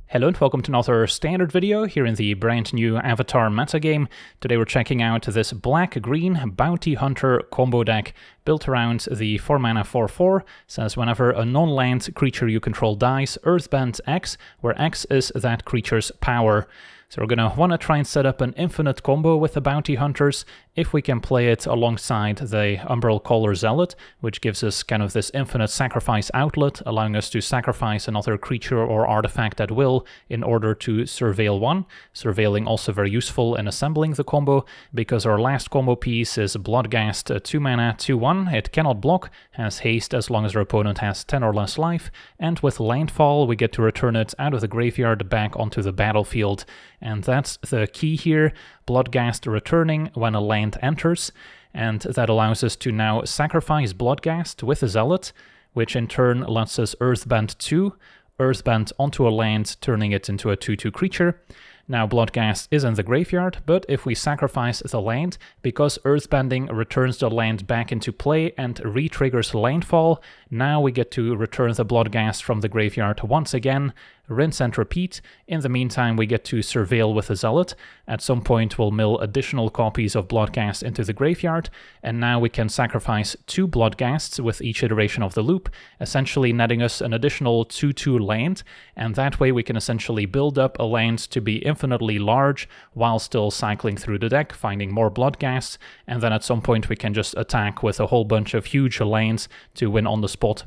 Hello and welcome to another standard video here in the brand new Avatar metagame. Today we're checking out this black-green Bounty Hunter combo deck built around the 4 mana 4/4. Says whenever a non-land creature you control dies, Earthbend X, where X is that creature's power. So we're going to want to try and set up an infinite combo with the Bounty Hunters if we can play it alongside the Umbral Caller Zealot, which gives us kind of this infinite sacrifice outlet, allowing us to sacrifice another creature or artifact at will in order to surveil one. Surveiling also very useful in assembling the combo, because our last combo piece is Bloodghast 2 mana 2/1. It cannot block, has haste as long as our opponent has 10 or less life, and with landfall we get to return it out of the graveyard back onto the battlefield. And that's the key here, Bloodghast returning when a land enters, and that allows us to now sacrifice Bloodghast with a Zealot, which in turn lets us Earthbend 2, Earthbend onto a land, turning it into a 2/2 creature. Now Bloodghast is in the graveyard, but if we sacrifice the land, because Earthbending returns the land back into play and re-triggers landfall, now we get to return the Bloodghast from the graveyard once again, rinse and repeat. In the meantime, we get to surveil with a Zealot. At some point we'll mill additional copies of Bloodghast into the graveyard, and now we can sacrifice 2 Bloodghasts with each iteration of the loop, essentially netting us an additional 2/2 land, and that way we can essentially build up a land to be infinitely large while still cycling through the deck, finding more Bloodghasts, and then at some point we can just attack with a whole bunch of huge lands to win on the spot.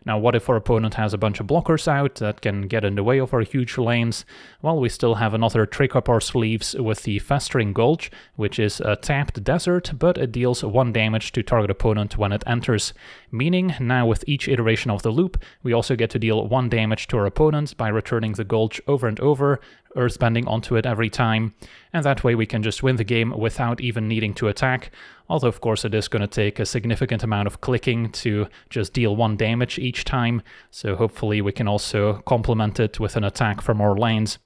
Now, what if our opponent has a bunch of blockers out that can get in the way of our huge lanes? Well, we still have another trick up our sleeves with the Festering Gulch, which is a tapped desert, but it deals 1 damage to target opponent when it enters. Meaning, now with each iteration of the loop, we also get to deal 1 damage to our opponent by returning the Gulch over and over, Earthbending onto it every time, and that way we can just win the game without even needing to attack. Although of course it is going to take a significant amount of clicking to just deal 1 damage each time, so hopefully we can also complement it with an attack from our lanes.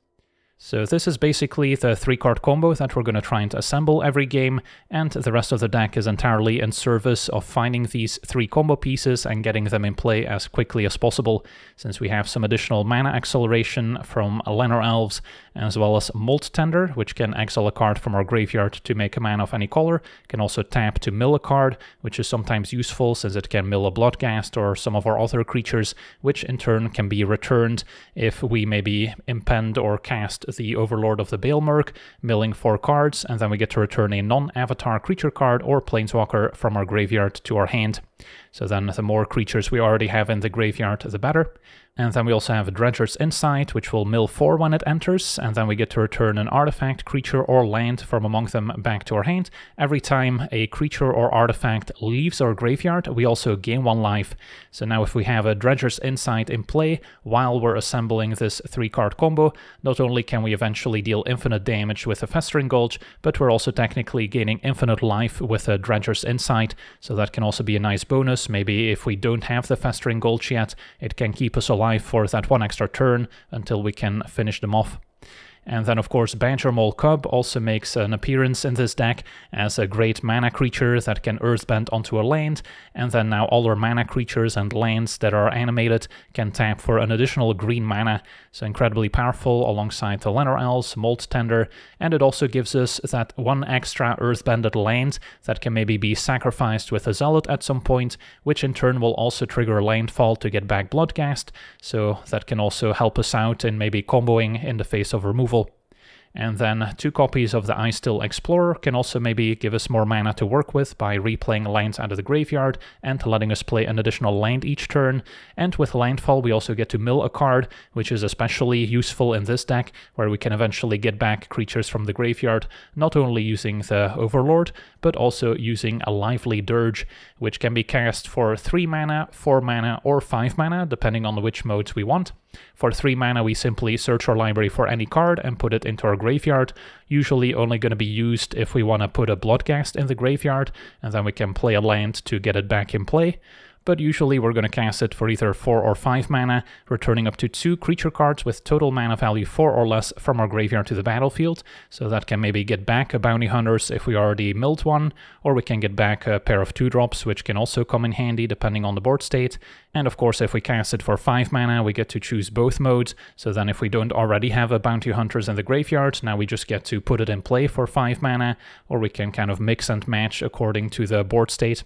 So this is basically the 3-card combo that we're going to try and assemble every game, and the rest of the deck is entirely in service of finding these 3 combo pieces and getting them in play as quickly as possible, since we have some additional mana acceleration from Llanowar Elves, as well as Molt Tender, which can exile a card from our graveyard to make a mana of any color, can also tap to mill a card, which is sometimes useful since it can mill a Bloodghast or some of our other creatures, which in turn can be returned if we maybe impend or cast the Overlord of the Baelmerk, milling 4 cards, and then we get to return a non-avatar creature card or planeswalker from our graveyard to our hand. So then the more creatures we already have in the graveyard, the better. And then we also have a Dredger's Insight, which will mill 4 when it enters, and then we get to return an artifact, creature, or land from among them back to our hand. Every time a creature or artifact leaves our graveyard, we also gain 1 life. So now if we have a Dredger's Insight in play while we're assembling this 3-card combo, not only can we eventually deal infinite damage with a Festering Gulch, but we're also technically gaining infinite life with a Dredger's Insight, so that can also be a nice bonus. Maybe if we don't have the Festering Gulch yet, it can keep us alive for that 1 extra turn until we can finish them off. And then of course Badger Mole Cub also makes an appearance in this deck as a great mana creature that can Earthbend onto a land, and then now all our mana creatures and lands that are animated can tap for an additional green mana, so incredibly powerful alongside the Llanowar Elves, Molt Tender, and it also gives us that 1 extra Earthbended land that can maybe be sacrificed with a Zealot at some point, which in turn will also trigger landfall to get back Bloodghast, so that can also help us out in maybe comboing in the face of removal. And then 2 copies of the Icestill Explorer can also maybe give us more mana to work with by replaying lands out of the graveyard and letting us play an additional land each turn. And with landfall we also get to mill a card, which is especially useful in this deck, where we can eventually get back creatures from the graveyard, not only using the Overlord, but also using a Lively Dirge, which can be cast for 3 mana, 4 mana, or 5 mana, depending on which modes we want. For 3 mana we simply search our library for any card and put it into our graveyard, usually only going to be used if we want to put a Bloodghast in the graveyard, and then we can play a land to get it back in play. but usually we're going to cast it for either 4 or 5 mana, returning up to 2 creature cards with total mana value 4 or less from our graveyard to the battlefield. So that can maybe get back a Bounty Hunters if we already milled one, or we can get back a pair of 2-drops, which can also come in handy depending on the board state. And of course, if we cast it for 5 mana, we get to choose both modes. So then if we don't already have a Bounty Hunters in the graveyard, now we just get to put it in play for 5 mana, or we can kind of mix and match according to the board state.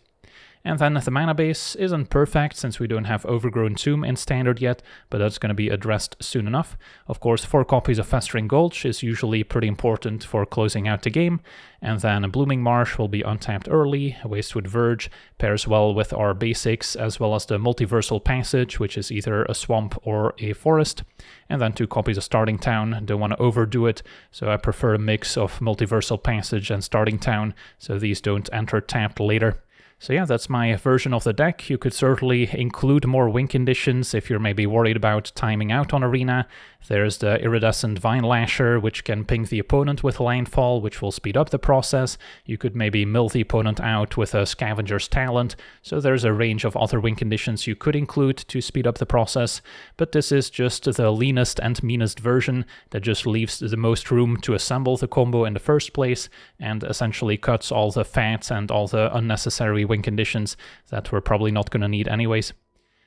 And then the mana base isn't perfect since we don't have Overgrown Tomb in Standard yet, but that's going to be addressed soon enough. Of course, 4 copies of Festering Gulch is usually pretty important for closing out the game, and then a Blooming Marsh will be untapped early. Wastewood Verge pairs well with our basics, as well as the Multiversal Passage, which is either a swamp or a forest. And then 2 copies of Starting Town. Don't want to overdo it, so I prefer a mix of Multiversal Passage and Starting Town, so these don't enter tapped later. So yeah, that's my version of the deck. You could certainly include more win conditions if you're maybe worried about timing out on Arena. There's the Iridescent Vine Lasher, which can ping the opponent with Landfall, which will speed up the process. You could maybe mill the opponent out with a Scavenger's Talent. So there's a range of other win conditions you could include to speed up the process. But this is just the leanest and meanest version that just leaves the most room to assemble the combo in the first place, and essentially cuts all the fat and all the unnecessary win conditions that we're probably not going to need anyways.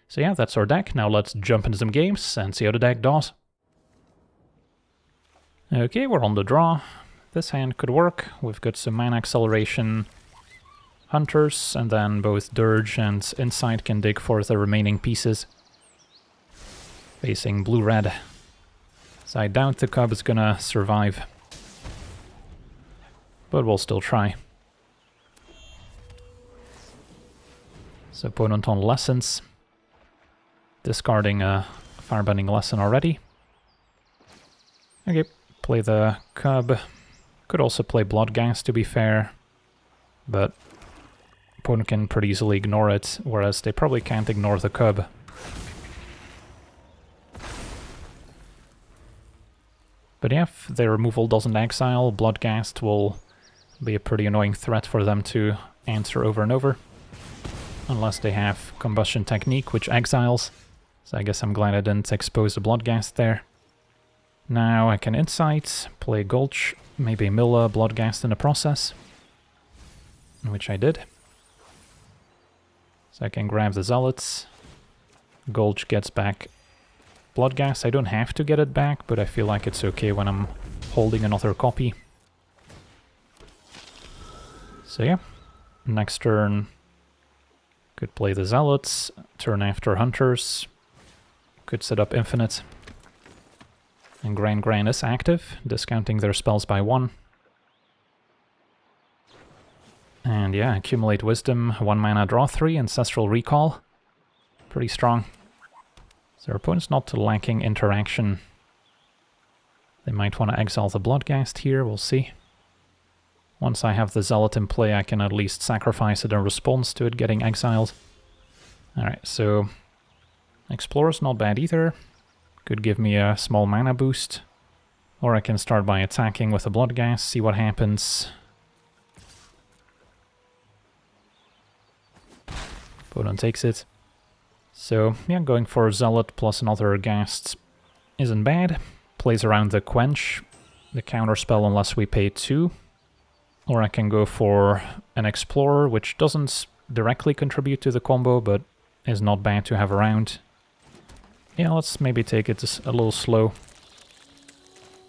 So yeah, that's our deck. Now let's jump into some games and see how the deck does. Okay, we're on the draw. This hand could work. We've got some mana acceleration, Hunters, and then both Dirge and Insight can dig for the remaining pieces. Facing blue-red. So I doubt the Cub is gonna survive, but we'll still try. So opponent on Lessons, discarding a Firebending Lesson already. Okay, play the Cub. Could also play Bloodghast to be fair, but opponent can pretty easily ignore it, whereas they probably can't ignore the Cub. But yeah, if their removal doesn't exile, Bloodghast will be a pretty annoying threat for them to answer over and over. Unless they have Combustion Technique, which exiles. So I guess I'm glad I didn't expose the Bloodghast there. Now I can Insight, play Gulch, maybe mill a Bloodghast in the process. Which I did. So I can grab the Zealots. Gulch gets back Bloodghast. I don't have to get it back, but I feel like it's okay when I'm holding another copy. So yeah, next turn could play the Zealots, turn after Hunters, could set up Infinite. And Grand is active, discounting their spells by 1. And yeah, Accumulate Wisdom, 1 mana, draw 3, Ancestral Recall. Pretty strong. So our opponent's not lacking interaction. They might want to exile the Bloodghast here, we'll see. Once I have the Zealot in play, I can at least sacrifice it in response to it getting exiled. Alright, so Explorer's not bad either. Could give me a small mana boost. Or I can start by attacking with a Bloodghast, see what happens. Opponent takes it. So yeah, going for Zealot plus another Ghast isn't bad. Plays around the Quench, the counterspell unless we pay 2. Or I can go for an Explorer, which doesn't directly contribute to the combo, but is not bad to have around. Yeah, let's maybe take it a little slow.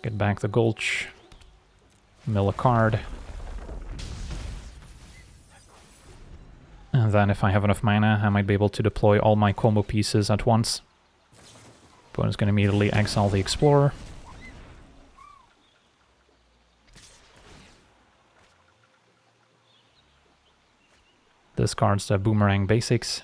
Get back the Gulch. Mill a card. And then if I have enough mana, I might be able to deploy all my combo pieces at once. Opponent's going to immediately exile the Explorer. Discards the Boomerang basics.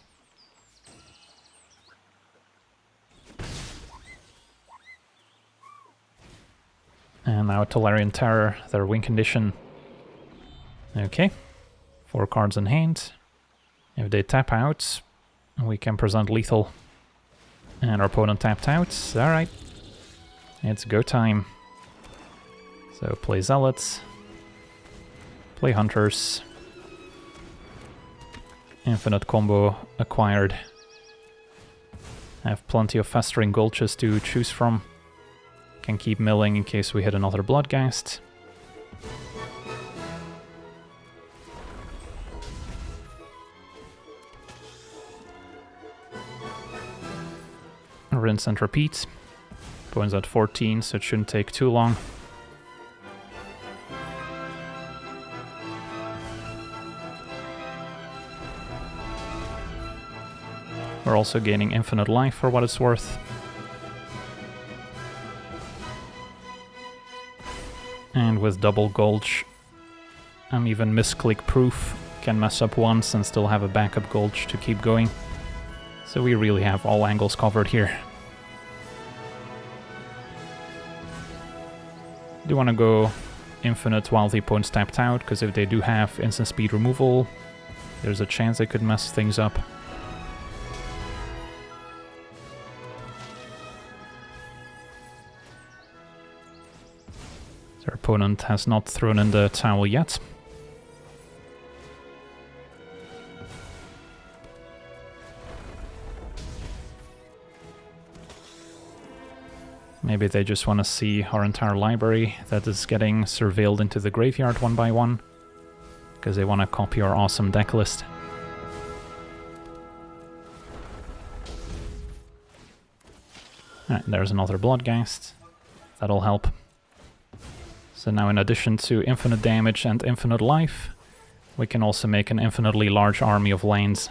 And now Tolarian Terror, their win condition. Okay, 4 cards in hand. If they tap out, we can present lethal. And our opponent tapped out. Alright, it's go time. So play Zealots. Play Hunters. Infinite combo acquired. I have plenty of Festering Gulches to choose from. Can keep milling in case we hit another Bloodghast. Rinse and repeat. Points at 14, so it shouldn't take too long. We're also gaining infinite life for what it's worth. And with double Gulch, I'm even misclick proof. Can mess up once and still have a backup Gulch to keep going. So we really have all angles covered here. Do want to go infinite while the opponent's tapped out, because if they do have instant speed removal, there's a chance they could mess things up. Their opponent has not thrown in the towel yet. Maybe they just want to see our entire library that is getting surveilled into the graveyard one by one, because they want to copy our awesome deck list. Alright, there's another Bloodghast. That'll help. So now in addition to infinite damage and infinite life, we can also make an infinitely large army of lands.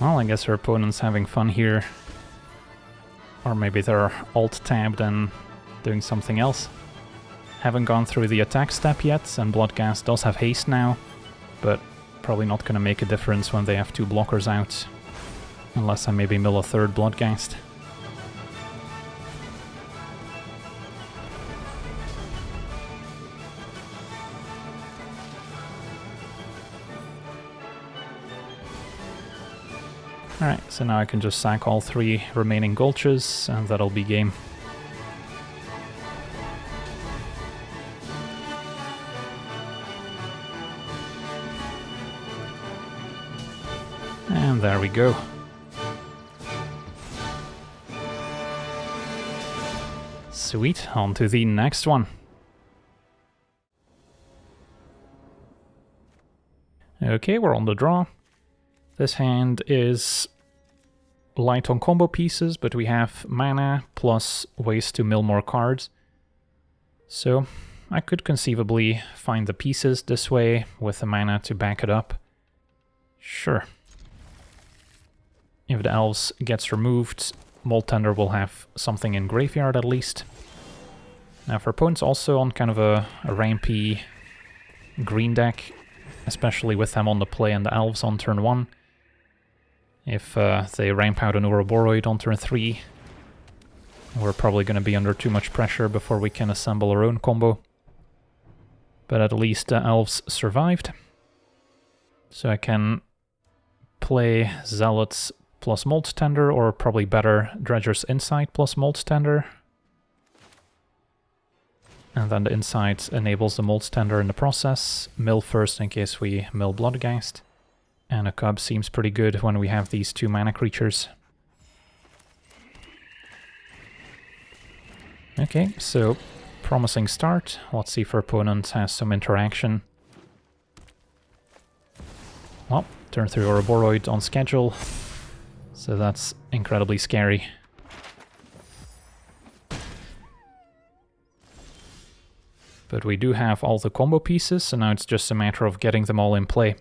Well, I guess our opponent's having fun here. Or maybe they're alt-tabbed and doing something else. Haven't gone through the attack step yet, and Bloodghast does have haste now, but probably not gonna make a difference when they have two blockers out. Unless I maybe mill a third Bloodghast. Alright, so now I can just sack all three remaining Gulches, and that'll be game. And there we go. Sweet, on to the next one. Okay, we're on the draw. This hand is light on combo pieces, but we have mana plus ways to mill more cards. So I could conceivably find the pieces this way with the mana to back it up. Sure. If the elves gets removed, Mold Tender will have something in graveyard at least. Now for opponents also on kind of a rampy green deck, especially with them on the play and the elves on turn 1. If they ramp out an Ouroboros on turn 3, we're probably going to be under too much pressure before we can assemble our own combo. But at least the elves survived. So I can play Zealots plus Mold Tender, or probably better, Dredger's Insight plus Mold Tender. And then the Insight enables the Mold Tender in the process. Mill first in case we mill Bloodghast. And a Cub seems pretty good when we have these two mana creatures. Okay, so promising start. Let's see if our opponent has some interaction. Well, turn 3 Ouroboros on schedule. So that's incredibly scary. But we do have all the combo pieces, so now it's just a matter of getting them all in play.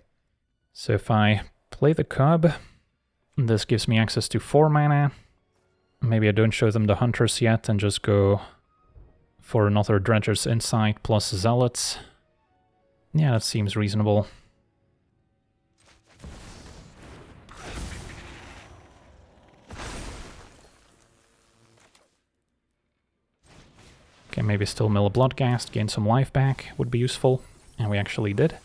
So if I play the cub, this gives me access to 4 mana. Maybe I don't show them the hunters yet and just go for another Dredger's Insight plus Zealots. Yeah, that seems reasonable. Okay, maybe still mill a Bloodghast, gain some life back would be useful. And we actually did.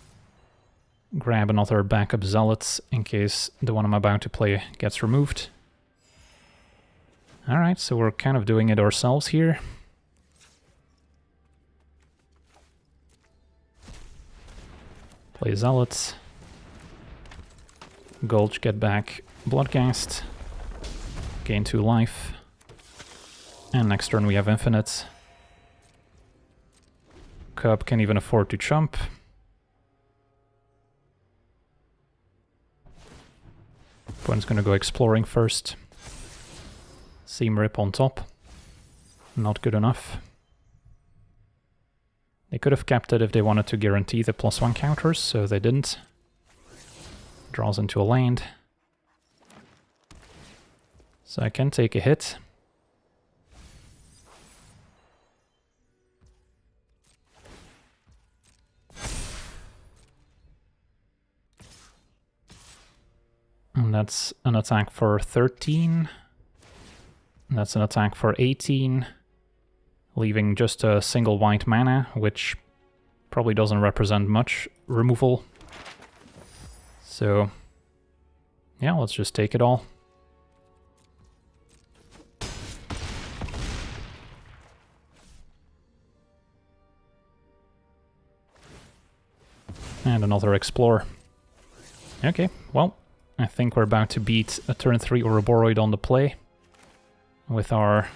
Grab another backup Zealots in case the one I'm about to play gets removed. Alright, so we're kind of doing it ourselves here. Play Zealots. Gulch, get back Bloodghast. Gain 2 life. And next turn we have Infinite. Cub can even afford to chump. Opponent's gonna go exploring first. Seam Rip on top. Not good enough. They could have kept it if they wanted to guarantee the +1 counters, so they didn't. Draws into a land. So I can take a hit. And that's an attack for 13. That's an attack for 18. Leaving just a single white mana, which probably doesn't represent much removal. So, yeah, let's just take it all. And another Explore. Okay, well, I think we're about to beat a turn 3 Ouroboros on the play with our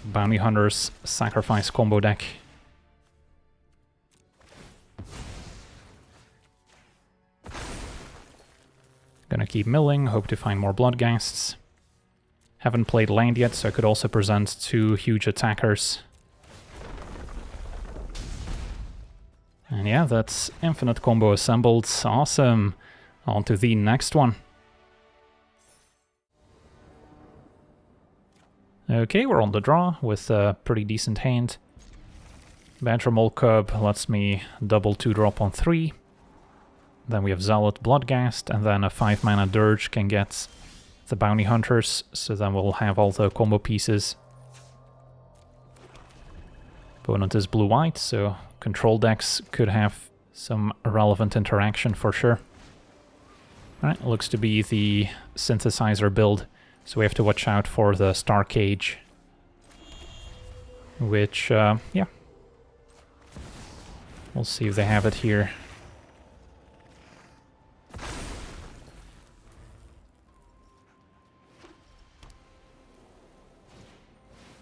Bounty Hunter's Sacrifice combo deck. Gonna keep milling, hope to find more Bloodghasts. Haven't played land yet, so I could also present 2 huge attackers. And yeah, that's infinite combo assembled. Awesome! On to the next one. Okay, we're on the draw with a pretty decent hand. Badger Cub lets me double 2-drop on 3. Then we have Zealot Bloodghast, and then a 5 mana Dirge can get the Bounty Hunters, so then we'll have all the combo pieces. Opponent is blue-white, so control decks could have some relevant interaction for sure. Alright, looks to be the synthesizer build, so we have to watch out for the Star Cage. Which, yeah. We'll see if they have it here.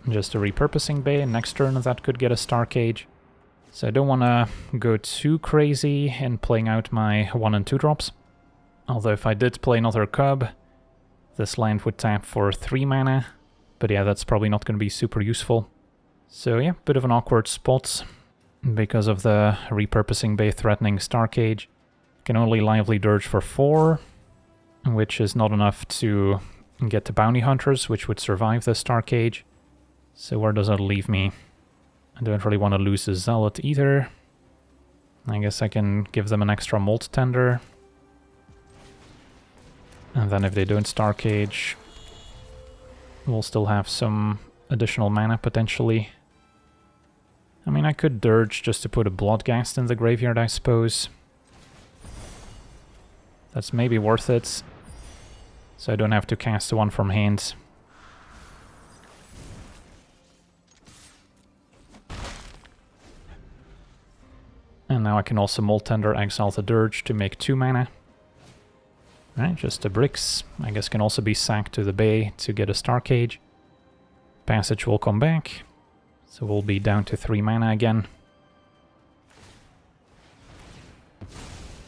Just a repurposing bay, next turn that could get a Star Cage. So I don't want to go too crazy in playing out my 1 and 2 drops. Although if I did play another Cub, this land would tap for 3 mana. But yeah, that's probably not going to be super useful. So yeah, bit of an awkward spot because of the repurposing bay threatening Star Cage. Can only Lively Dirge for 4, which is not enough to get the Bounty Hunters, which would survive the Star Cage. So where does that leave me? I don't really want to lose the Zealot either. I guess I can give them an extra Molt Tender. And then if they don't Star Cage, we'll still have some additional mana potentially. I mean, I could Dirge just to put a Bloodghast in the graveyard, I suppose. That's maybe worth it. So I don't have to cast one from hand. And now I can also Molt Tender, exile the Dirge to make 2 mana. Right, just a Bricks. I guess can also be sacked to the bay to get a Star Cage. Passage will come back. So we'll be down to 3 mana again.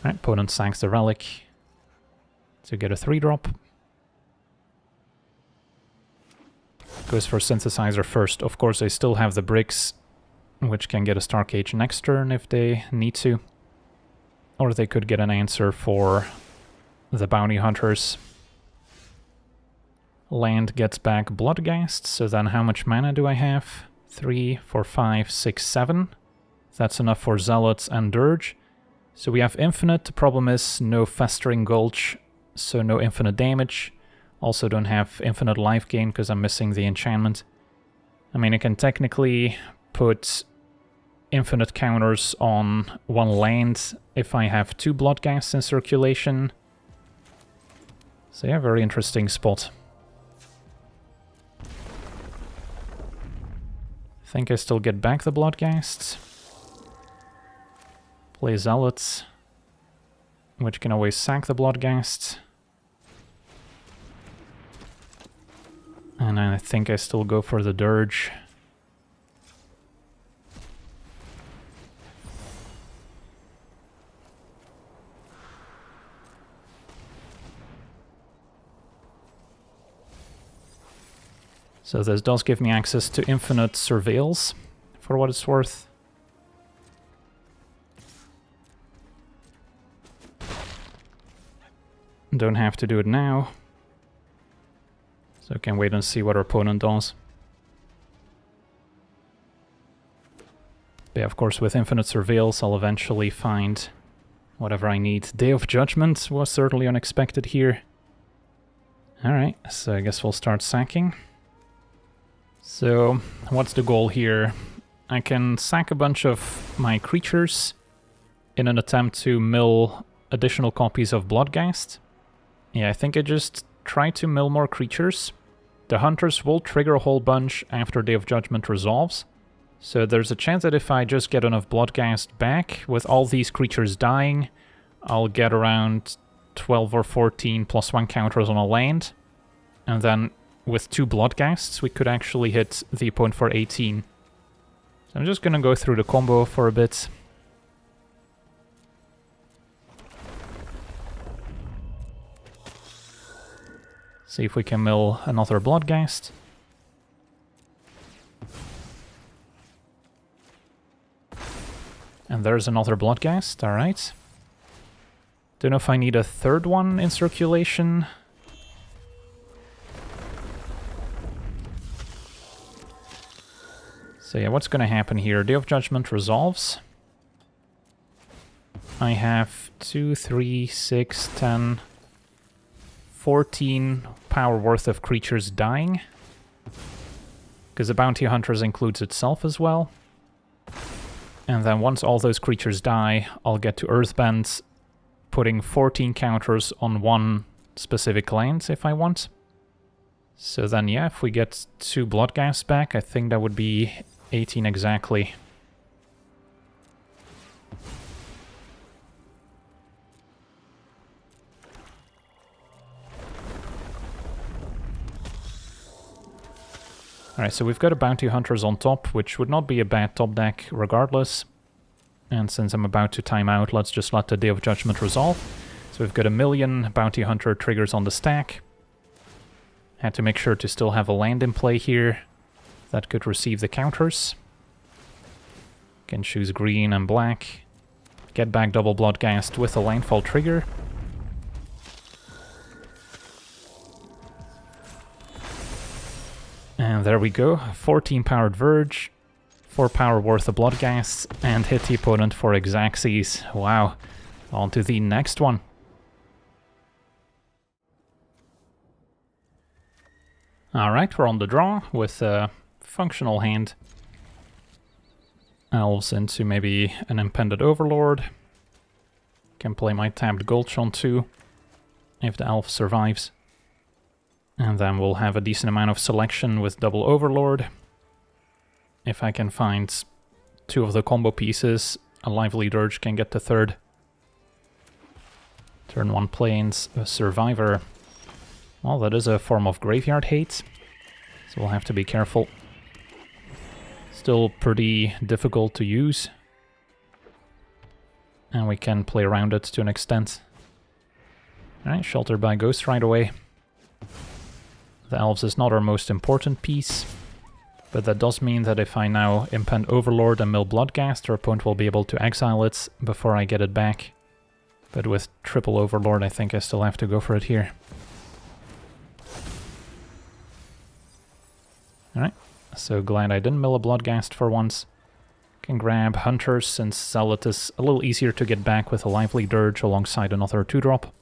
Right, opponent sacks the Relic to get a 3-drop. Goes for synthesizer first. Of course, they still have the bricks, which can get a Star Cage next turn if they need to. Or they could get an answer for the bounty hunters. Land gets back Bloodghast, so then how much mana do I have? 3, 4, 5, 6, 7. That's enough for Zealots and Dirge. So we have infinite. The problem is no Festering Gulch, so no infinite damage. Also don't have infinite life gain because I'm missing the enchantment. I mean, I can technically put infinite counters on one land if I have 2 Bloodghasts in circulation. So yeah, very interesting spot. I think I still get back the Bloodghasts. Play Zealots, which can always sack the Bloodghasts. And I think I still go for the Dirge. So this does give me access to infinite surveils, for what it's worth. Don't have to do it now. So I can wait and see what our opponent does. But yeah, of course, with infinite surveils, I'll eventually find whatever I need. Day of Judgment was certainly unexpected here. Alright, so I guess we'll start sacking. So, what's the goal here? I can sack a bunch of my creatures in an attempt to mill additional copies of Bloodghast. Yeah, I think I just try to mill more creatures. The hunters will trigger a whole bunch after Day of Judgment resolves. So there's a chance that if I just get enough Bloodghast back, with all these creatures dying, I'll get around 12 or 14 +1 counters on a land. And then with 2 Bloodghasts, we could actually hit the opponent for 18. So I'm just gonna go through the combo for a bit. See if we can mill another Bloodghast. And there's another Bloodghast, alright. Don't know if I need a third one in circulation. So yeah, what's gonna happen here? Day of Judgment resolves. I have 2, 3, 6, 10, 14 power worth of creatures dying. Because the Bounty Hunters includes itself as well. And then once all those creatures die, I'll get to Earthbend, putting 14 counters on one specific land if I want. So then yeah, if we get 2 Bloodghast back, I think that would be 18 exactly. Alright, so we've got a Bounty Hunters on top, which would not be a bad top deck regardless. And since I'm about to time out, let's just let the Day of Judgment resolve. So we've got 1,000,000 Bounty Hunter triggers on the stack. Had to make sure to still have a land in play here that could receive the counters. Can choose green and black. Get back double Bloodghast with a landfall trigger. And there we go, 14 powered Verge, 4 power worth of Bloodghasts, and hit the opponent for Exaxes. Wow, on to the next one. Alright, we're on the draw with a functional hand. Elves into maybe an Impended Overlord. Can play my tapped Gulch on 2, if the elf survives. And then we'll have a decent amount of selection with double Overlord. If I can find 2 of the combo pieces, a Lively Dirge can get the 3rd. Turn 1 Plains, a Survivor. Well, that is a form of graveyard hate, so we'll have to be careful. Still pretty difficult to use. And we can play around it to an extent. Alright, Shelter by Ghost right away. The elves is not our most important piece, but that does mean that if I now impend Overlord and mill Bloodghast, our opponent will be able to exile it before I get it back. But with triple Overlord, I think I still have to go for it here. Alright, so glad I didn't mill a Bloodghast for once. Can grab Hunters, since Zealot is a little easier to get back with a Lively Dirge alongside another 2-drop.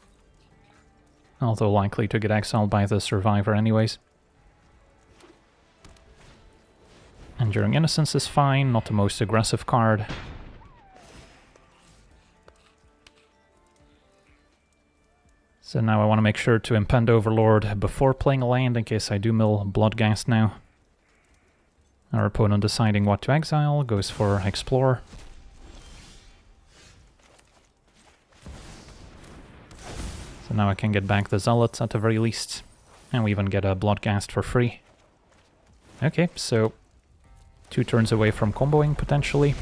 Although likely to get exiled by the Survivor anyways. Enduring Innocence is fine, not the most aggressive card. So now I want to make sure to impend Overlord before playing a land in case I do mill Bloodghast now. Our opponent deciding what to exile goes for Explore. So now I can get back the Zealots at the very least. And we even get a Bloodghast for free. Okay, so 2 turns away from comboing, potentially.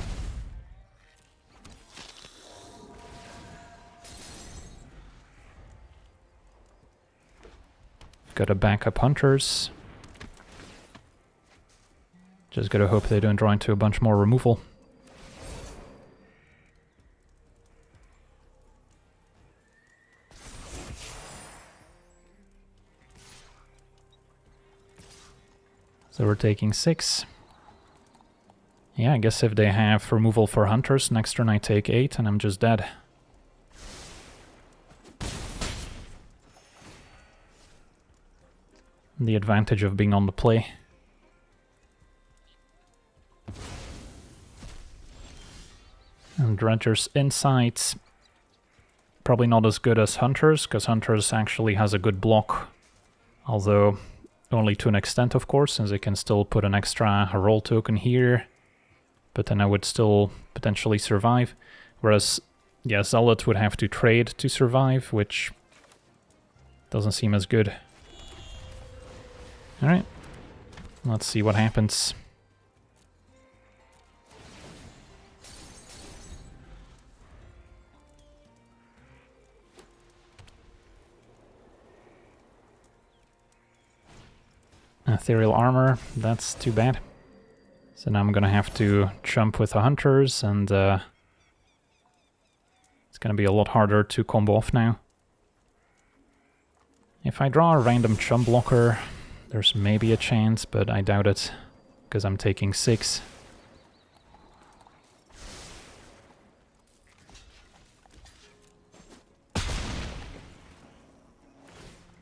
Got to back up Hunters. Just gotta hope they don't draw into a bunch more removal. So we're taking 6. Yeah, I guess if they have removal for Hunters, next turn I take 8 and I'm just dead. The advantage of being on the play. And Dredger's Insights, probably not as good as Hunters, because Hunters actually has a good block. Although, only to an extent of course, since it can still put an extra roll token here. But then I would still potentially survive. Whereas, yeah, Zealot would have to trade to survive, which doesn't seem as good. Alright, let's see what happens. Ethereal Armor, that's too bad. So now I'm gonna have to jump with the Hunters, and it's gonna be a lot harder to combo off now. If I draw a random chump blocker, there's maybe a chance, but I doubt it, because I'm taking 6.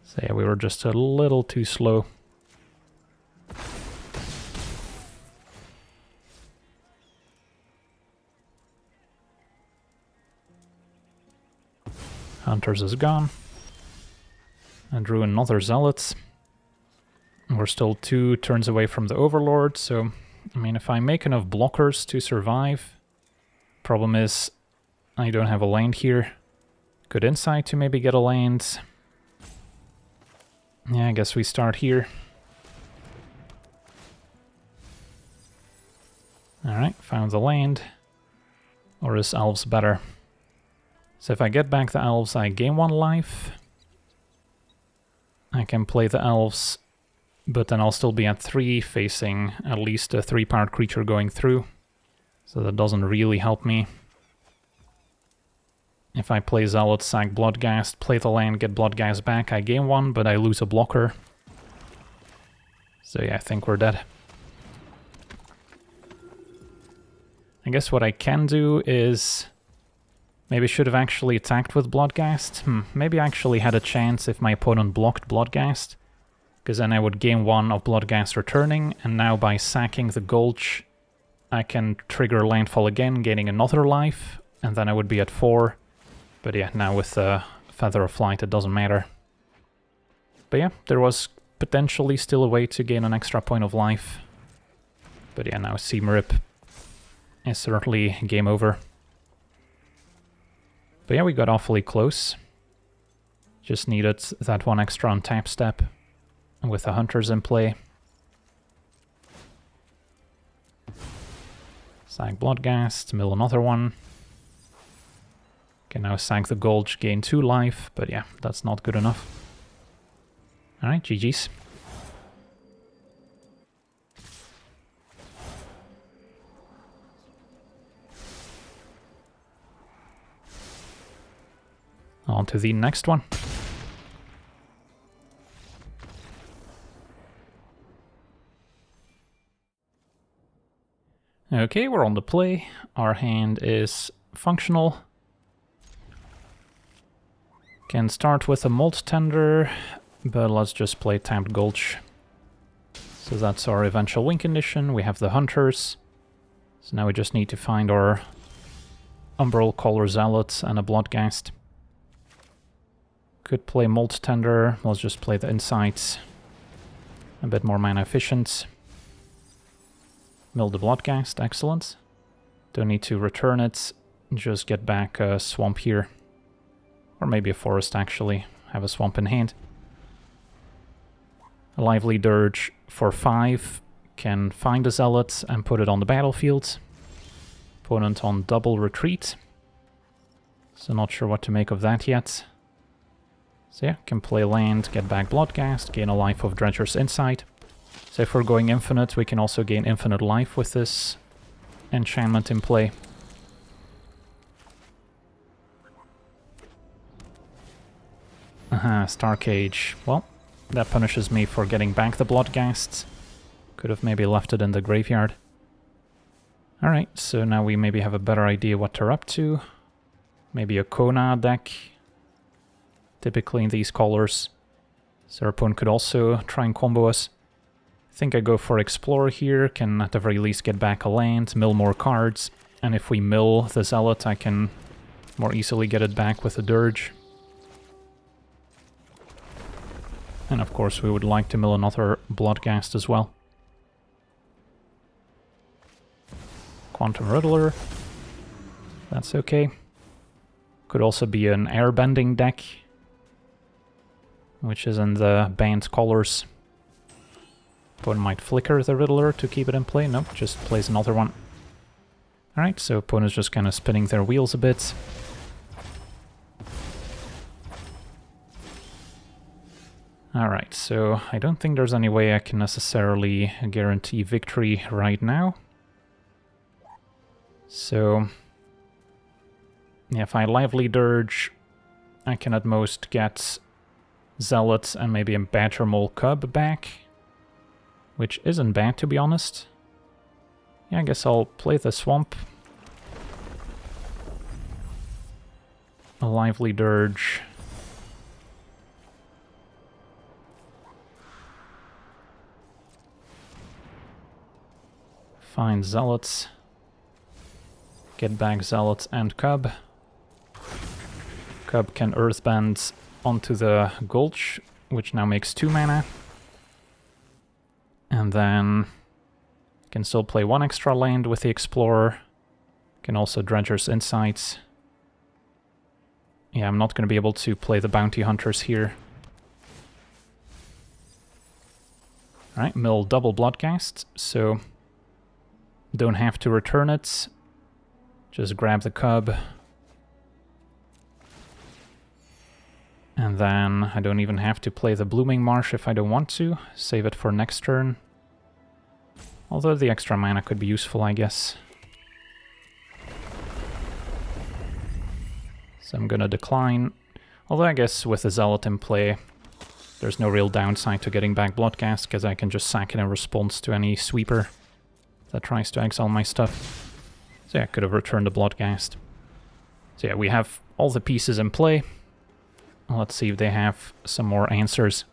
So yeah, we were just a little too slow. Hunters is gone. I drew another Zealot. We're still 2 turns away from the Overlord, so I mean, if I make enough blockers to survive, problem is I don't have a land here. Good insight to maybe get a land. Yeah, I guess we start here. Alright, found the land. Or is Elves better? So if I get back the Elves, I gain 1 life. I can play the Elves, but then I'll still be at 3, facing at least a 3-powered creature going through. So that doesn't really help me. If I play Zealot, sack Bloodghast, play the land, get Bloodghast back, I gain 1, but I lose a blocker. So yeah, I think we're dead. I guess what I can do is... maybe should have actually attacked with Bloodghast. Maybe I actually had a chance if my opponent blocked Bloodghast. Because then I would gain 1 of Bloodghast returning, and now by sacking the Gulch, I can trigger landfall again, gaining another life, and then I would be at 4. But yeah, now with Feather of Flight it doesn't matter. But yeah, there was potentially still a way to gain an extra point of life. But yeah, now Seam Rip is certainly game over. But yeah, we got awfully close. Just needed that 1 extra on tap step with the Hunters in play. Sack Bloodghast, mill another one. Can now sack the Gulch, gain 2 life, but yeah, that's not good enough. Alright, GG's. On to the next one. Okay, we're on the play. Our hand is functional. Can start with a Malt Tender, but let's just play Tapped Gulch. So that's our eventual win condition. We have the Hunters. So now we just need to find our Umbral Caller Zealots and a Bloodghast. Could play Malt Tender. Let's just play the Insights. A bit more mana efficient. Mill the Bloodghast, excellent. Don't need to return it, just get back a swamp here. Or maybe a forest, actually. Have a swamp in hand. A Lively Dirge for 5 can find a Zealot and put it on the battlefield. Opponent on double retreat. So not sure what to make of that yet. So yeah, can play land, get back Bloodghast, gain a life of Dredger's Insight. So if we're going infinite, we can also gain infinite life with this enchantment in play. Star Cage. Well, that punishes me for getting back the Bloodghast. Could have maybe left it in the graveyard. Alright, so now we maybe have a better idea what they're up to. Maybe a Kona deck. Typically in these colors. So our opponent could also try and combo us. I think I go for Explorer here, can at the very least get back a land, mill more cards, and if we mill the Zealot I can more easily get it back with a Dirge. And of course we would like to mill another Bloodghast as well. Quantum Riddler, that's okay. Could also be an Airbending deck, which is in the banned colors. Opponent might flicker the Riddler to keep it in play. Nope, just plays another one. Alright, so opponent's just kind of spinning their wheels a bit. Alright, so I don't think there's any way I can necessarily guarantee victory right now. So yeah, if I Lively Dirge, I can at most get Zealots and maybe a Badger Mole Cub back. Which isn't bad, to be honest. Yeah, I guess I'll play the Swamp. A Lively Dirge. Find Zealots. Get back Zealots and Cub. Cub can Earthbend onto the Gulch, which now makes 2 mana. And then can still play 1 extra land with the Explorer. Can also Dredger's Insights. Yeah, I'm not going to be able to play the Bounty Hunters here. Alright, mill double Bloodghast, so don't have to return it. Just grab the Cub. And then I don't even have to play the Blooming Marsh if I don't want to. Save it for next turn. Although the extra mana could be useful, I guess. So I'm gonna decline. Although I guess with the Zealot in play, there's no real downside to getting back Bloodghast, because I can just sack it in response to any sweeper that tries to exile my stuff. So yeah, I could have returned the Bloodghast. So yeah, we have all the pieces in play. Let's see if they have some more answers.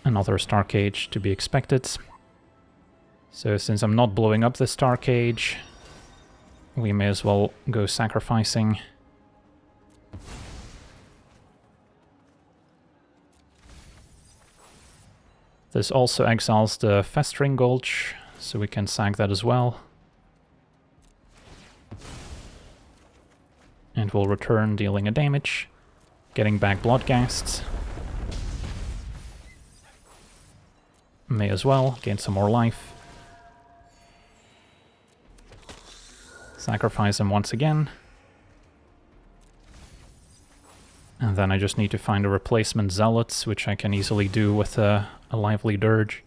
Another Star Cage to be expected. So since I'm not blowing up the Star Cage, we may as well go sacrificing. This also exiles the Festering Gulch, so we can sack that as well. And we'll return, dealing a damage, getting back Bloodghast. May as well gain some more life. Sacrifice him once again. And then I just need to find a replacement Zealots, which I can easily do with a Lively Dirge.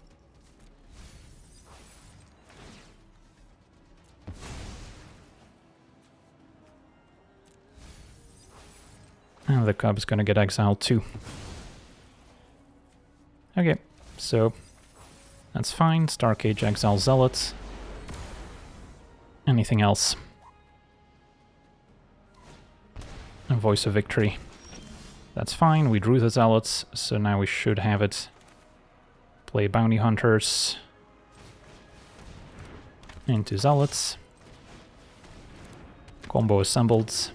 And the cub's gonna get exiled too. Okay, so that's fine. Starcage exile Zealots. Anything else? And Voice of Victory. That's fine, we drew the Zealots, so now we should have it. Play Bounty Hunters into Zealots. Combo assembled.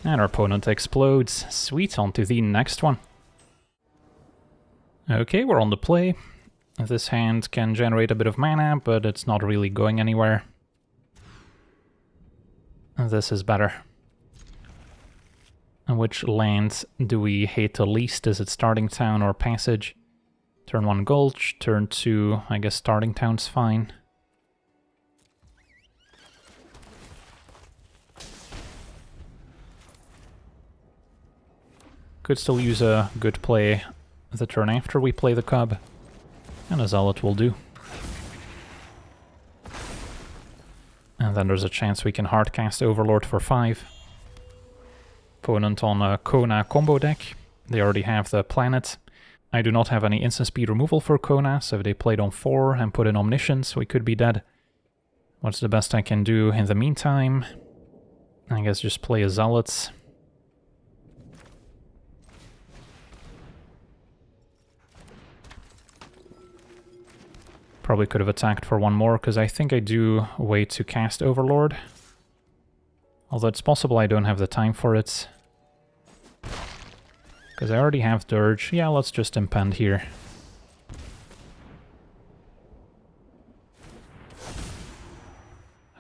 And our opponent explodes. Sweet, on to the next one. Okay, we're on the play. This hand can generate a bit of mana, but it's not really going anywhere. This is better. And which land do we hate the least? Is it Starting Town or Passage? Turn 1 Gulch, turn 2, I guess Starting Town's fine. Could still use a good play the turn after we play the Cub. And a Zealot will do. And then there's a chance we can hardcast Overlord for 5. Opponent on a Kona combo deck. They already have the planet. I do not have any instant speed removal for Kona, so if they played on 4 and put in Omniscience, we could be dead. What's the best I can do in the meantime? I guess just play a Zealot. Probably could have attacked for 1 more, because I think I do wait to cast Overlord. Although it's possible I don't have the time for it. Because I already have Dirge. Yeah, let's just impend here.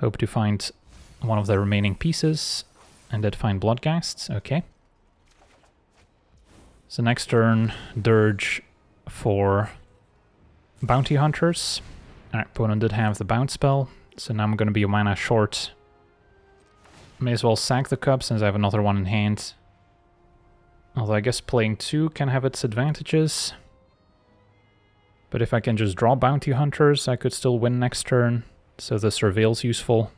Hope to find one of the remaining pieces. And did find Bloodghast. Okay. So next turn, Dirge for Bounty Hunters. Alright, opponent did have the bounce spell, so now I'm going to be a mana short. May as well sack the Cub since I have another one in hand. Although I guess playing 2 can have its advantages. But if I can just draw Bounty Hunters, I could still win next turn, so the Surveil's useful.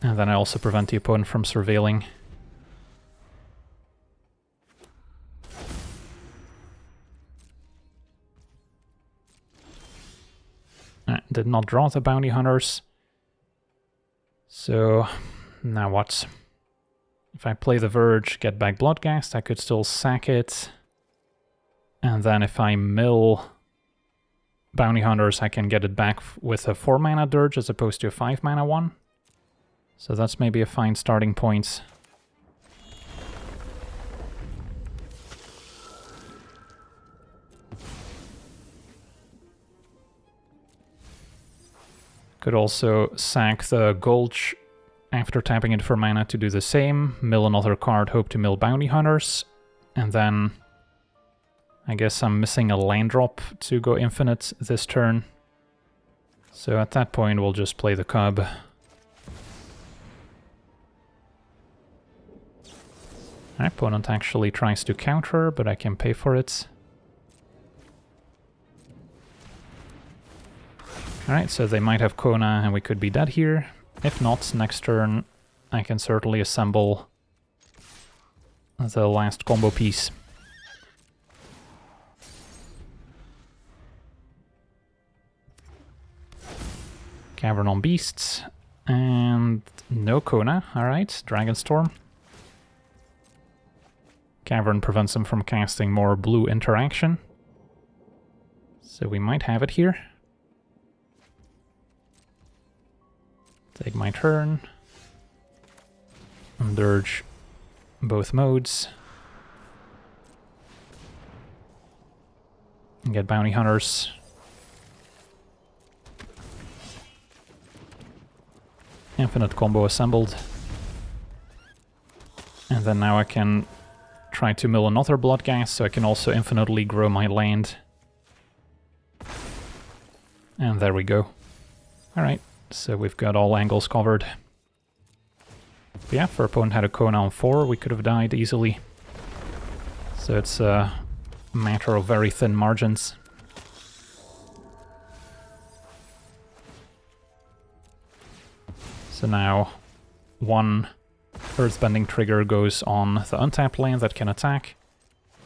And then I also prevent the opponent from surveilling. Did not draw the Bounty Hunters. So, now what? If I play the Verge, get back Bloodghast, I could still sack it. And then if I mill Bounty Hunters, I can get it back with a 4 mana Dirge as opposed to a 5 mana one. So that's maybe a fine starting point. Could also sack the Gulch after tapping it for mana to do the same, mill another card, hope to mill Bounty Hunters, and then I guess I'm missing a land drop to go infinite this turn. So at that point we'll just play the Cub. My opponent actually tries to counter, but I can pay for it. Alright, so they might have Kona and we could be dead here. If not, next turn I can certainly assemble the last combo piece. Cavern on Beasts, and no Kona, alright, Dragonstorm. Cavern prevents him from casting more blue interaction. So we might have it here. Take my turn. And Dirge both modes. And get Bounty Hunters. Infinite combo assembled. And then now I can try to mill another Bloodghast, so I can also infinitely grow my land. And there we go. Alright. So we've got all angles covered. But yeah, if our opponent had a Kona on 4, we could have died easily. So it's a matter of very thin margins. So now one Earthbending trigger goes on the untapped land that can attack.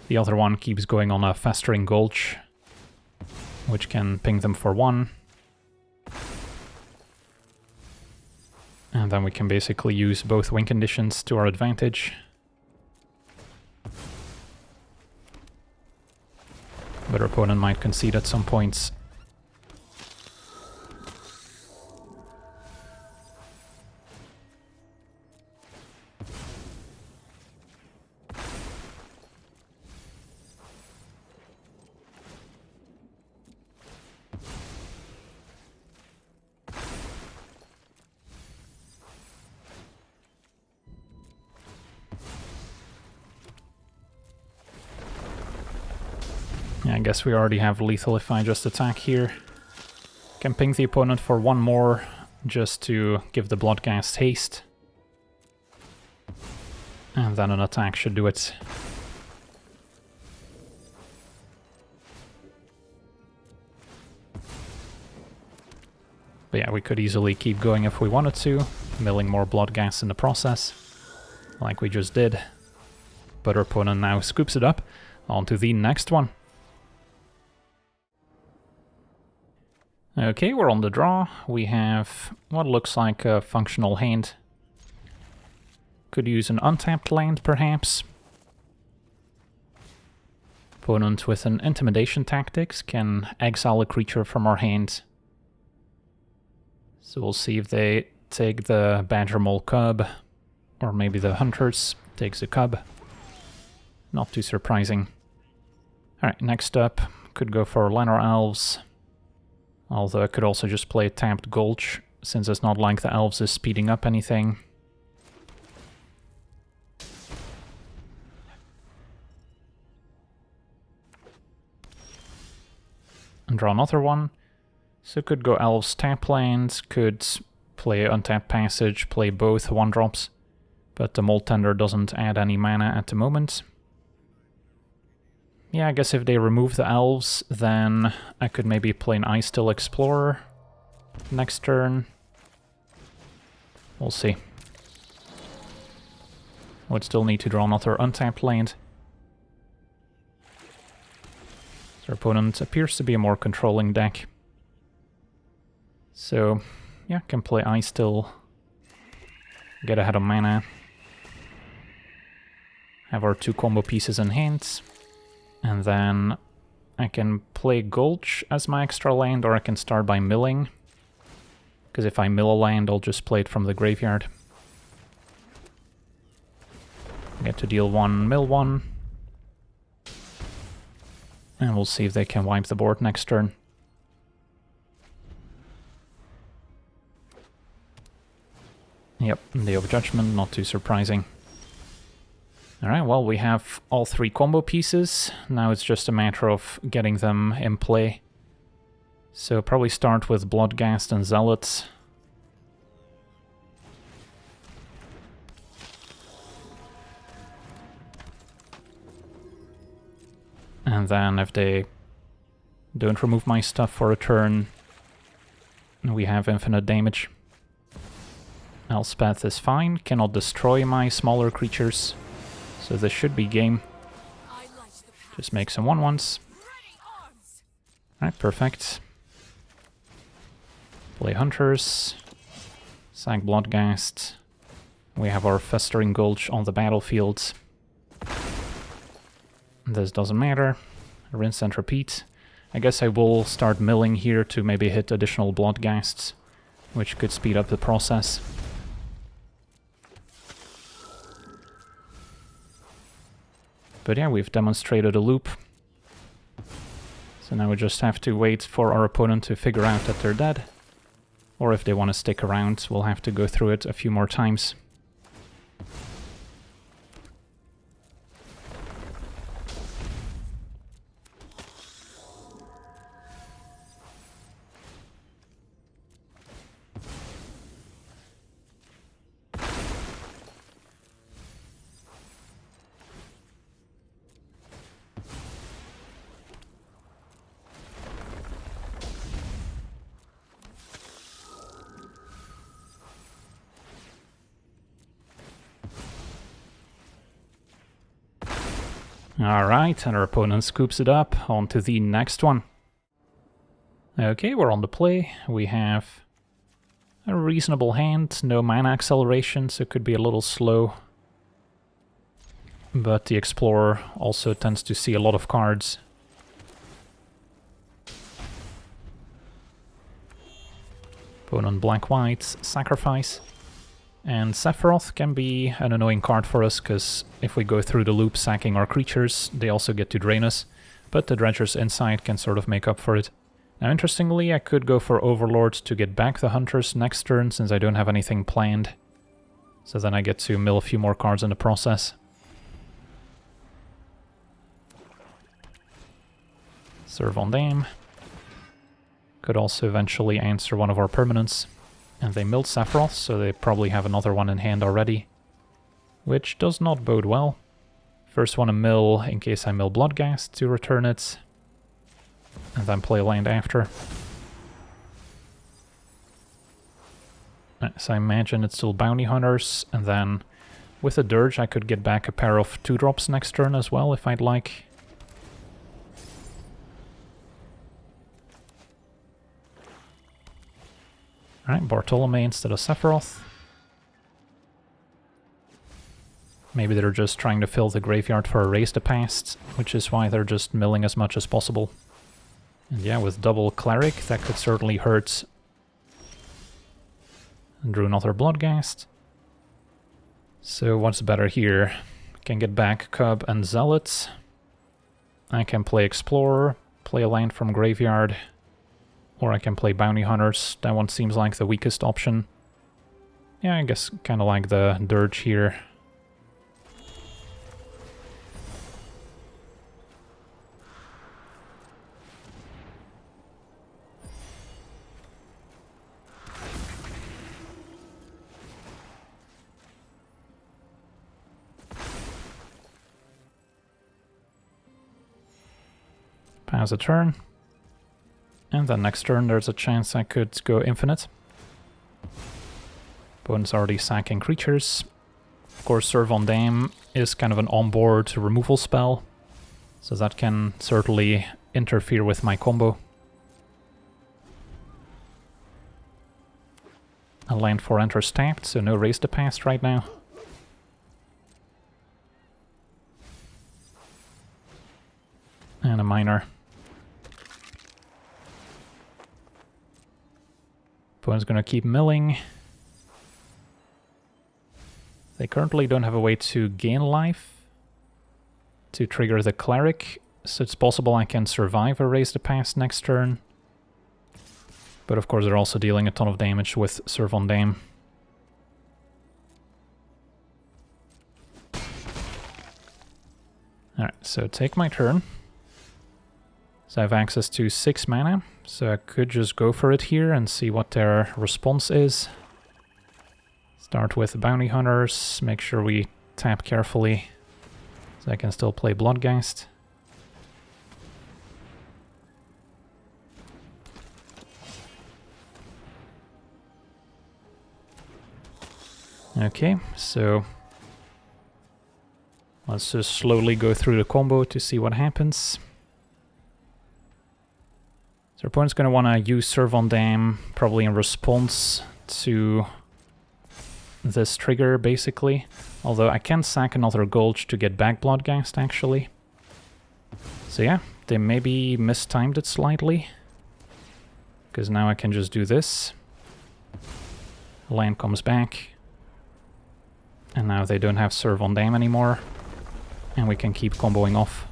The other one keeps going on a Festering Gulch, which can ping them for 1. And then we can basically use both win conditions to our advantage. But our opponent might concede at some points. Yeah, I guess we already have lethal if I just attack here. Can ping the opponent for 1 more just to give the Bloodghast haste. And then an attack should do it. But yeah, we could easily keep going if we wanted to, milling more Bloodghast in the process, like we just did. But our opponent now scoops it up. On to the next one. Okay, we're on the draw. We have what looks like a functional hand. Could use an untapped land, perhaps. Opponent with an intimidation tactics can exile a creature from our hand. So we'll see if they take the Badger Mole Cub, or maybe the Hunters takes the Cub. Not too surprising. Alright, next up, could go for Lanor Elves. Although I could also just play Tapped Gulch, since it's not like the Elves is speeding up anything. And draw another one. So could go Elves tap lands, could play Untapped Passage, play both 1-drops. But the Mold Tender doesn't add any mana at the moment. Yeah, I guess if they remove the Elves, then I could maybe play an Icestill Explorer next turn. We'll see. Would still need to draw another untapped land. Their opponent appears to be a more controlling deck. So, yeah, can play Icestill, get ahead of mana, have our 2 combo pieces in hand. And then I can play Gulch as my extra land, or I can start by milling. Because if I mill a land, I'll just play it from the graveyard. Get to deal 1, mill 1. And we'll see if they can wipe the board next turn. Yep, Day of Judgment, not too surprising. Alright, well, we have all 3 combo pieces. Now it's just a matter of getting them in play. So probably start with Bloodghast and Zealot. And then if they don't remove my stuff for a turn, we have infinite damage. Elspeth is fine, cannot destroy my smaller creatures. So this should be game. Just make some 1/1s. Alright, perfect. Play Hunters. Sack Bloodghast. We have our Festering Gulch on the battlefield. This doesn't matter. Rinse and repeat. I guess I will start milling here to maybe hit additional Bloodghasts, which could speed up the process. But yeah, we've demonstrated a loop. So now we just have to wait for our opponent to figure out that they're dead. Or if they want to stick around, we'll have to go through it a few more times. Alright, and our opponent scoops it up. On to the next one. Okay, we're on the play. We have a reasonable hand, no mana acceleration, so it could be a little slow. But the Explorer also tends to see a lot of cards. Opponent black-white, sacrifice. And Sephiroth can be an annoying card for us, because if we go through the loop sacking our creatures, they also get to drain us. But the Dredger's Insight can sort of make up for it. Now interestingly, I could go for Overlord to get back the Hunters next turn, since I don't have anything planned. So then I get to mill a few more cards in the process. Serve on Dam. Could also eventually answer one of our permanents. And they milled Sephiroth, so they probably have another one in hand already. Which does not bode well. First want to mill in case I mill Bloodghast to return it. And then play land after. So I imagine it's still Bounty Hunters, and then with a Dirge I could get back a pair of 2-drops next turn as well if I'd like. Alright, Bartolome instead of Sephiroth. Maybe they're just trying to fill the graveyard for Erase the Past, which is why they're just milling as much as possible. And yeah, with double Cleric, that could certainly hurt. And drew another Bloodghast. So what's better here? I can get back Cub and Zealot. I can play Explorer, play a land from graveyard. Or I can play Bounty Hunters. That one seems like the weakest option. Yeah, I guess kind of like the Dirge here. Pass a turn. And then next turn there's a chance I could go infinite. Opponent's already sacking creatures. Of course, Serve on Dam is kind of an onboard removal spell, so that can certainly interfere with my combo. A land 4 enters tapped, so no Raise the Past right now. And a Miner. Opponent's gonna keep milling. They currently don't have a way to gain life to trigger the Cleric, so it's possible I can survive a Raise the Past next turn. But of course they're also dealing a ton of damage with Serve on Dam. Alright, so take my turn. So I have access to 6 mana, so I could just go for it here and see what their response is. Start with Bounty Hunters, make sure we tap carefully, so I can still play Bloodghast. Okay, so let's just slowly go through the combo to see what happens. So our opponent's going to want to use Serve on Dam, probably in response to this trigger, basically. Although I can sack another Gulch to get back Bloodghast, actually. So yeah, they maybe mistimed it slightly. Because now I can just do this. Land comes back. And now they don't have Serve on Dam anymore. And we can keep comboing off.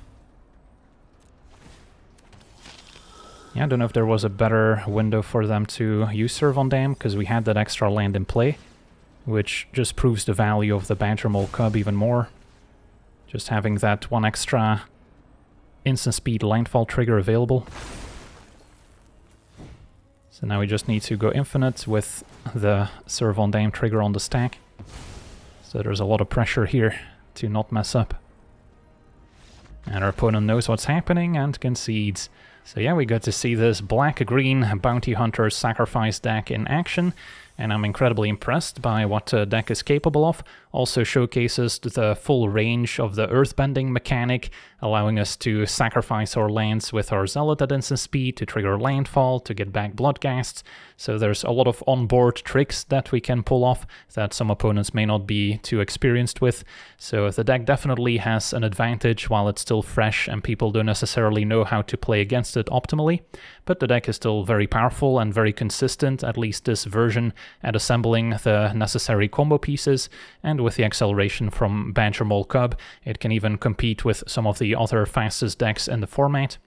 Yeah, I don't know if there was a better window for them to use Serve on Dam, because we had that extra land in play, which just proves the value of the Badger Mole Cub even more. Just having that one extra instant speed landfall trigger available. So now we just need to go infinite with the Serve on Dam trigger on the stack. So there's a lot of pressure here to not mess up. And our opponent knows what's happening and concedes. So yeah, we got to see this black-green Bounty Hunter sacrifice deck in action. and I'm incredibly impressed by what the deck is capable of. Also showcases the full range of the Earthbending mechanic, allowing us to sacrifice our lands with our Zealot at instant speed to trigger landfall to get back Bloodghast. So there's a lot of onboard tricks that we can pull off that some opponents may not be too experienced with. So the deck definitely has an advantage while it's still fresh and people don't necessarily know how to play against it optimally. But the deck is still very powerful and very consistent, at least this version, at assembling the necessary combo pieces, and with the acceleration from Badger Mole Cub, it can even compete with some of the other fastest decks in the format.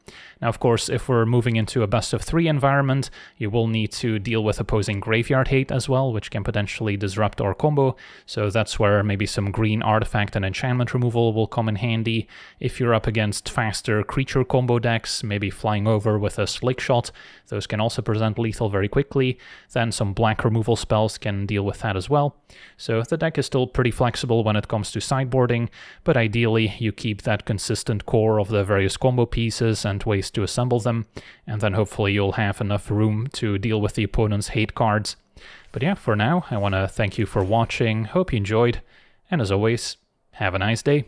Now, of course, if we're moving into a best-of-3 environment, you will need to deal with opposing graveyard hate as well, which can potentially disrupt our combo, so that's where maybe some green artifact and enchantment removal will come in handy. If you're up against faster creature combo decks, maybe flying over with a slick shot, those can also present lethal very quickly. Then some black removal spells can deal with that as well. So the deck is still pretty flexible when it comes to sideboarding, but ideally you keep that consistent core of the various combo pieces and ways to assemble them, and then hopefully you'll have enough room to deal with the opponent's hate cards. But yeah, for now, I want to thank you for watching, hope you enjoyed, and as always, have a nice day.